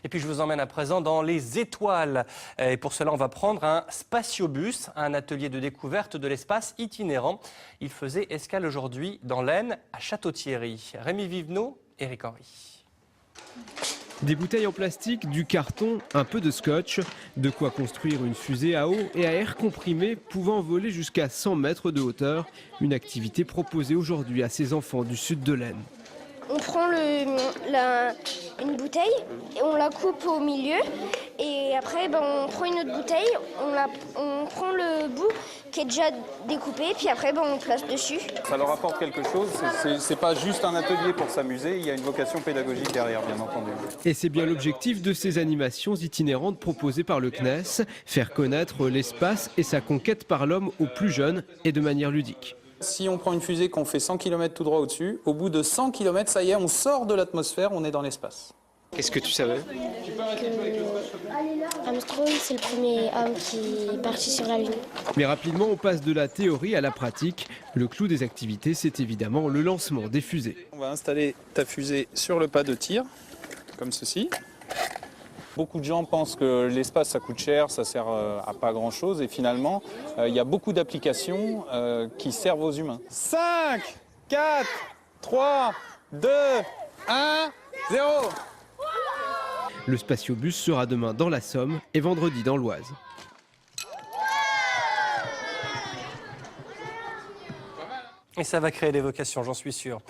Et puis je vous emmène à présent dans les étoiles. Et pour cela, on va prendre un spatiobus, un atelier de découverte de l'espace itinérant. Il faisait escale aujourd'hui dans l'Aisne, à Château-Thierry. Rémi Vivenot, Éric Henry. Des bouteilles en plastique, du carton, un peu de scotch, de quoi construire une fusée à eau et à air comprimé pouvant voler jusqu'à 100 mètres de hauteur, une activité proposée aujourd'hui à ces enfants du sud de l'Aisne. On prend une bouteille et on la coupe au milieu et après on prend une autre bouteille, on prend le bout qui est déjà découpé puis après on place dessus. Ça leur apporte quelque chose, c'est pas juste un atelier pour s'amuser, il y a une vocation pédagogique derrière bien entendu. Et c'est bien l'objectif de ces animations itinérantes proposées par le CNES, faire connaître l'espace et sa conquête par l'homme aux plus jeunes et de manière ludique. Si on prend une fusée qu'on fait 100 km tout droit au-dessus, au bout de 100 km, ça y est, on sort de l'atmosphère, on est dans l'espace. Qu'est-ce que tu savais? Armstrong, c'est le premier homme qui est parti sur la Lune. Mais rapidement, on passe de la théorie à la pratique. Le clou des activités, c'est évidemment le lancement des fusées. On va installer ta fusée sur le pas de tir, comme ceci. Beaucoup de gens pensent que l'espace ça coûte cher, ça sert à pas grand chose et finalement il y a beaucoup d'applications qui servent aux humains. 5, 4, 3, 2, 1, 0. Le spatiobus sera demain dans la Somme et vendredi dans l'Oise. Et ça va créer des vocations, j'en suis sûr.